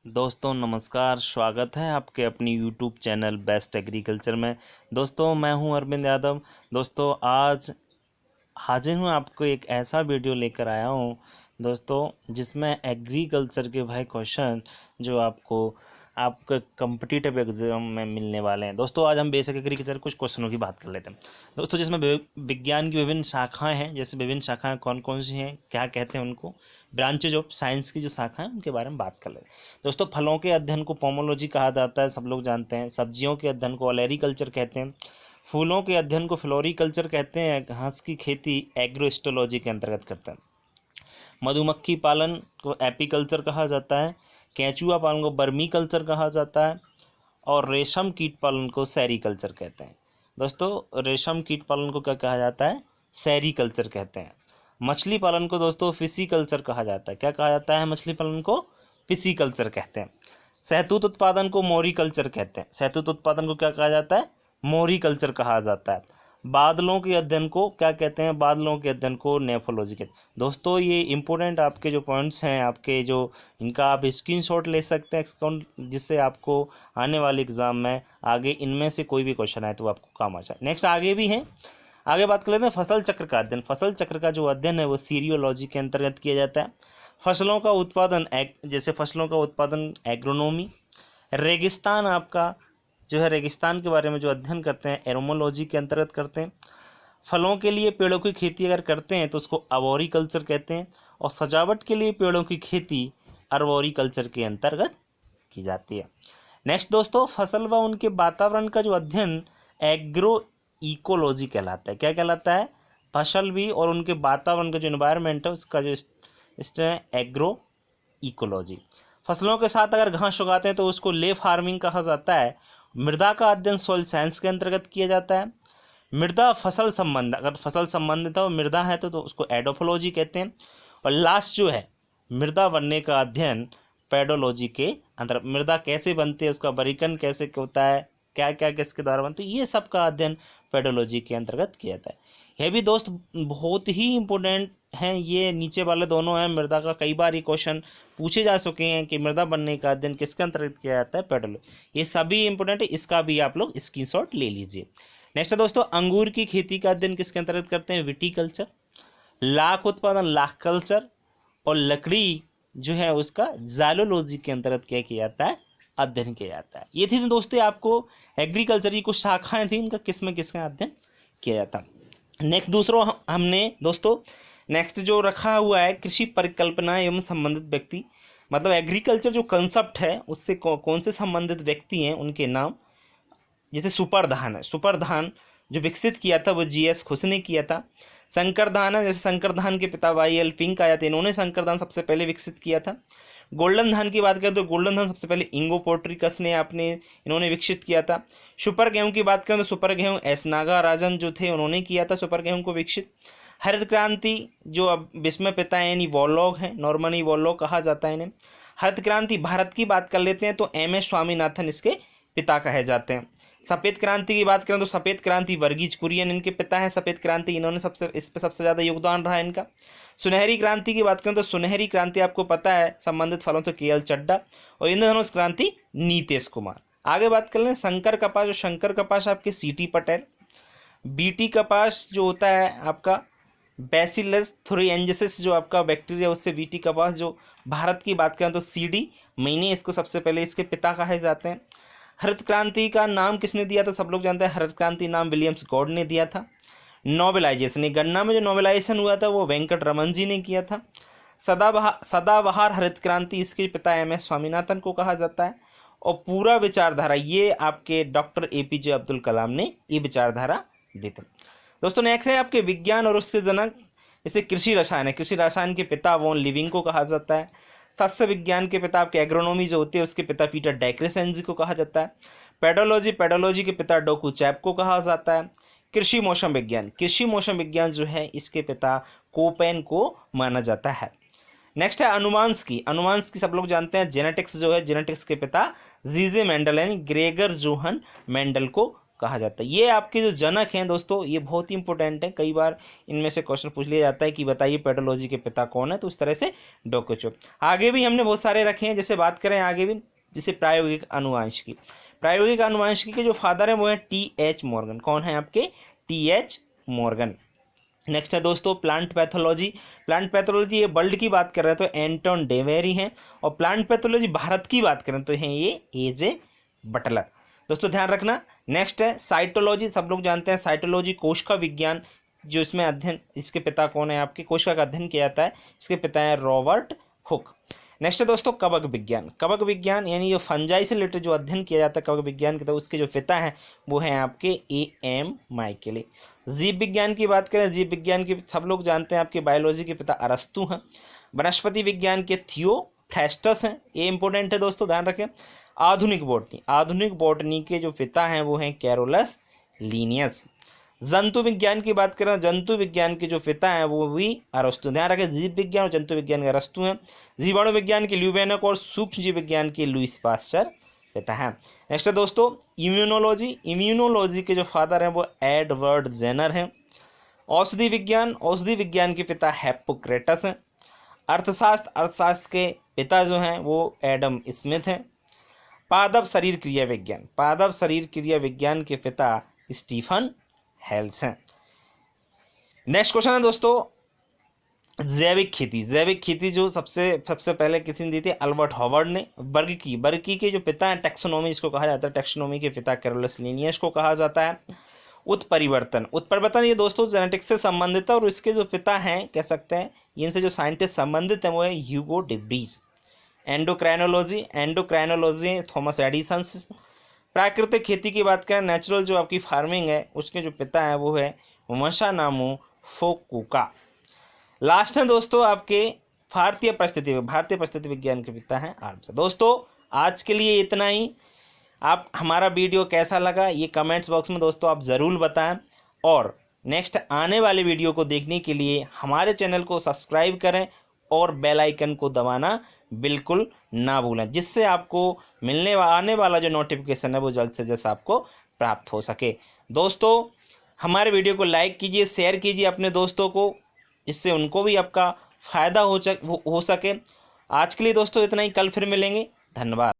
दोस्तों नमस्कार, स्वागत है आपके अपनी यूट्यूब चैनल बेस्ट एग्रीकल्चर में। दोस्तों मैं हूं अरविंद यादव। दोस्तों आज हाजिर हूं आपको एक ऐसा वीडियो लेकर आया हूं दोस्तों जिसमें एग्रीकल्चर के वह क्वेश्चन जो आपके कम्पिटिटिव एग्जाम में मिलने वाले हैं। दोस्तों आज हम बेसिक एग्रीकल्चर कुछ क्वेश्चनों की बात कर लेते हैं दोस्तों, जिसमें विज्ञान की विभिन्न शाखाएं हैं। जैसे विभिन्न शाखाएं कौन कौन सी हैं, क्या कहते हैं उनको, ब्रांचेज ऑफ साइंस की जो शाखा है उनके बारे में बात कर लेते हैं। दोस्तों फलों के अध्ययन को पोमोलॉजी कहा जाता है, सब लोग जानते हैं। सब्जियों के अध्ययन को ओलेरीकल्चर कहते हैं। फूलों के अध्ययन को फ्लोरीकल्चर कहते हैं। घास की खेती एग्रोस्टोलॉजी के अंतर्गत करते हैं। मधुमक्खी पालन को एपीकल्चर कहा जाता है। केंचुआ पालन को बर्मी कल्चर कहा जाता है। और रेशम कीट पालन को सेरीकल्चर कहते हैं। दोस्तों रेशम कीट पालन को क्या कहा जाता है, सेरीकल्चर कहते हैं। मछली पालन को दोस्तों फिशिकल्चर कहा जाता है। क्या कहा जाता है, मछली पालन को फिशिकल्चर कहते हैं। शहतूत उत्पादन को मोरीकल्चर कहते हैं। शहतूत उत्पादन को क्या कहा जाता है, मोरीकल्चर कहा जाता है। बादलों के अध्ययन को क्या कहते हैं, बादलों के अध्ययन को नेफोलॉजी कहते हैं। दोस्तों ये इंपॉर्टेंट आपके जो पॉइंट्स हैं, आपके जो इनका आप स्क्रीनशॉट ले सकते हैं, जिससे आपको आने वाले एग्जाम में आगे इनमें से कोई भी क्वेश्चन आए तो आपको काम आ जाए। नेक्स्ट आगे भी है, आगे बात कर लेते हैं फसल चक्र का अध्ययन। फसल चक्र का जो अध्ययन है वो सीरियोलॉजी के अंतर्गत किया जाता है। फसलों का उत्पादन जैसे फसलों का उत्पादन एग्रोनॉमी। रेगिस्तान आपका जो है, रेगिस्तान के बारे में जो अध्ययन करते हैं एरोमोलॉजी के अंतर्गत करते हैं। फलों के लिए पेड़ों की खेती अगर करते हैं तो उसको अबोरिकल्चर कहते हैं। और सजावट के लिए पेड़ों की खेती अर्बोरिकल्चर के अंतर्गत की जाती है। नेक्स्ट दोस्तों फसल व उनके वातावरण का जो अध्ययन एग्रो इकोलॉजी कहलाता है। क्या कहलाता है, फसल भी और उनके वातावरण का जो एनवायरनमेंट है उसका जो एग्रो इकोलॉजी। फसलों के साथ अगर घास उगाते हैं तो उसको ले फार्मिंग कहा जाता है। मृदा का अध्ययन सॉइल साइंस के अंतर्गत किया जाता है। मृदा फसल संबंध, अगर फसल संबंधित है मृदा है तो उसको एडोफोलॉजी कहते हैं। और लास्ट जो है मृदा बनने का अध्ययन पेडोलॉजी के अंदर, मृदा कैसे बनती है, उसका बरीकन कैसे होता है, क्या क्या किसके द्वारा बनती है, ये सब का अध्ययन पेडोलॉजी के अंतर्गत किया जाता है। यह भी दोस्त बहुत ही इंपॉर्टेंट हैं। ये नीचे वाले दोनों हैं मृदा का, कई बार ये क्वेश्चन पूछे जा चुके हैं कि मृदा बनने का अध्ययन किसके अंतर्गत किया जाता है, पेडोलॉजी। ये सभी इंपॉर्टेंट है, इसका भी आप लोग स्क्रीनशॉट ले लीजिए। नेक्स्ट है दोस्तों अंगूर की खेती का अध्ययन किसके अंतर्गत करते हैं, विटीकल्चर। लाख उत्पादन लाख कल्चर। और लकड़ी जो है उसका जाइलोलॉजी के अंतर्गत क्या किया जाता है, अध्ययन किया जाता है। ये थी दोस्तों आपको एग्रीकल्चर की कुछ शाखाएं थी, इनका किस में किसका अध्ययन किया जाता है। नेक्स्ट दूसरों हमने दोस्तों नेक्स्ट जो रखा हुआ है कृषि परिकल्पना एवं संबंधित व्यक्ति, मतलब एग्रीकल्चर जो कंसेप्ट है उससे कौन से संबंधित व्यक्ति हैं उनके नाम। जैसे सुपरधान है, सुपरधान जो विकसित किया था वो जीएस खुश ने किया था। शंकर धान है, जैसे शंकर धान के पिता वाई.एल. फिंक आया था, इन्होंने शंकर धान सबसे पहले विकसित किया था। गोल्डन धान की बात करें तो गोल्डन धान सबसे पहले इंगो पोर्ट्रिकस ने इन्होंने विकसित किया था। सुपर गेहूं की बात करें तो सुपर गेहूं एस नागाराजन जो थे उन्होंने किया था सुपर गेहूं को विकसित। हरित क्रांति जो अब विस्मय पिता है यानी वॉलोग है, नॉर्मन वॉलोग कहा जाता है इन्हें। हरित क्रांति भारत की बात कर लेते हैं तो एम.एस. स्वामीनाथन इसके पिता कहे जाते हैं। सफ़ेद क्रांति की बात करें तो सफ़ेद क्रांति वर्गीज कुरियन इनके पिता हैं। सफ़ेद क्रांति इन्होंने इस पर सबसे ज़्यादा योगदान रहा है इनका। सुनहरी क्रांति की बात करें तो सुनहरी क्रांति आपको पता है संबंधित फलों से के.एल. चड्डा। और इंद्रधनुष क्रांति नीतीश कुमार। आगे बात कर लें शंकर कपास, जो शंकर कपास आपके सी.टी. पटेल। बीटी कपास जो होता है आपका बैसिलस थ्रोएंजिसिस जो आपका बैक्टीरिया, उससे बीटी कपास। जो भारत की बात करें तो सी.डी. मैंने इसको सबसे पहले इसके पिता कहे जाते हैं। हरित क्रांति का नाम किसने दिया था, सब लोग जानते हैं हरित क्रांति नाम विलियम्स गॉड ने दिया था। नोबेलाइजेशन, गन्ना में जो नोबेलाइजेशन हुआ था वो वेंकट रमन जी ने किया था। सदाबहार हरित क्रांति इसके पिता एम.एस. स्वामीनाथन को कहा जाता है। और पूरा विचारधारा ये आपके डॉक्टर ए.पी.जे. अब्दुल कलाम ने ये विचारधारा दी थी। दोस्तों नेक्स्ट है आपके विज्ञान और उसके जनक, जैसे कृषि रसायन है, कृषि रसायन के पिता वॉन लिविंग को कहा जाता है। सस्य विज्ञान के पिता आपके एग्रोनॉमी जो होती है उसके पिता पीटर डैक्रेसेंजी को कहा जाता है। पेडोलॉजी के पिता डोकू चैप को कहा जाता है। कृषि मौसम विज्ञान जो है इसके पिता कोपेन को माना जाता है। नेक्स्ट है अनुवांशिकी सब लोग जानते हैं। जेनेटिक्स जो है जेनेटिक्स के पिता जीजे मेंडल यानी ग्रेगर जोहन मेंडल को कहा जाता है। ये आपके जो जनक हैं दोस्तों, ये बहुत ही इंपॉर्टेंट है, कई बार इनमें से क्वेश्चन पूछ लिया जाता है कि बताइए पेडोलॉजी के पिता कौन है, तो इस तरह से डोकोचो। आगे भी हमने बहुत सारे रखे हैं, जैसे बात करें आगे भी, जैसे प्रायोगिक अनुवांशिकी। प्रायोगिक अनुवांशिकी के जो फादर हैं वो है टी.एच. मॉर्गन। कौन है आपके? टी.एच. मॉर्गन। नेक्स्ट है दोस्तों प्लांट पैथोलॉजी। प्लांट पैथोलॉजी ये वर्ल्ड की बात कर रहे हैं तो एंटोन डेवेरी हैं, और प्लांट पैथोलॉजी भारत की बात करें तो हैं ये ए.जे. बटलर। दोस्तों ध्यान रखना। नेक्स्ट है साइटोलॉजी। सब लोग जानते हैं साइटोलॉजी कोशिका विज्ञान, जो इसमें अध्ययन, इसके पिता कौन है आपके? कोशिका का अध्ययन किया जाता है, इसके पिता है रॉबर्ट हुक। नेक्स्ट है दोस्तों कवक विज्ञान। कवक विज्ञान यानी जो फंजाई से रिलेटेड जो अध्ययन किया जाता है कवक विज्ञान के, तो उसके जो पिता हैं वो हैं आपके ए.एम. माइकेले। जीव विज्ञान की बात करें, जीव विज्ञान की सब लोग जानते हैं आपके बायोलॉजी के पिता अरस्तु हैं। वनस्पति विज्ञान के थियोफ्रास्टस हैं, ये इंपॉर्टेंट है दोस्तों, ध्यान रखें। आधुनिक बॉटनी, आधुनिक बॉटनी के जो पिता हैं वो हैं कैरोलस लीनियस। जंतु विज्ञान की बात करें, जंतु विज्ञान के जो पिता हैं वो भी अरस्तु। ध्यान रखें, जीव विज्ञान और जंतु विज्ञान के अरस्तु हैं। जीवाणु विज्ञान के ल्यूबेनक और सूक्ष्म जीव विज्ञान के लुईस पास्चर पिता हैं। नेक्स्ट है दोस्तों इम्यूनोलॉजी। इम्यूनोलॉजी के जो फादर हैं वो एडवर्ड जेनर हैं। औषधि विज्ञान, औषधि विज्ञान के पिता हिप्पोक्रेटस हैं। अर्थशास्त्र, अर्थशास्त्र के पिता जो हैं वो एडम स्मिथ हैं। पादप शरीर क्रिया विज्ञान, पादप शरीर क्रिया विज्ञान के पिता स्टीफन हेल्स हैं। नेक्स्ट क्वेश्चन है दोस्तों जैविक खेती। जैविक खेती जो सबसे पहले किसी ने दी थी? अल्बर्ट हॉवर्ड ने। वर्गीकी, वर्गीकी के जो पिता हैं टैक्सोनॉमी इसको कहा जाता है, टैक्सोनॉमी के पिता कैरोलस लिनियस को कहा जाता है। उत्परिवर्तन, उत्परिवर्तन ये दोस्तों जेनेटिक्स से संबंधित है, और इसके जो पिता हैं कह सकते हैं इनसे जो साइंटिस्ट संबंधित हैं वो है ह्यूगो day Vries. Endocrinology, endocrinology Thomas Edison. प्राकृतिक खेती की बात करें, नेचुरल जो आपकी फार्मिंग है उसके जो पिता हैं वो है मसानामो फुकुओका। लास्ट है दोस्तों आपके भारतीय परिस्थिति विज्ञान के पिता हैं आर्म्स। दोस्तों आज के लिए इतना ही। आप हमारा वीडियो कैसा लगा ये कमेंट्स बॉक्स में दोस्तों आप ज़रूर बताएं, और नेक्स्ट आने वाले वीडियो को देखने के लिए हमारे चैनल को सब्सक्राइब करें और बेल आइकन को दबाना बिल्कुल ना भूलें, जिससे आपको आने वाला जो नोटिफिकेशन है वो जल्द से जल्द आपको प्राप्त हो सके। दोस्तों हमारे वीडियो को लाइक कीजिए, शेयर कीजिए अपने दोस्तों को, इससे उनको भी आपका फ़ायदा हो सके। आज के लिए दोस्तों इतना ही, कल फिर मिलेंगे। धन्यवाद।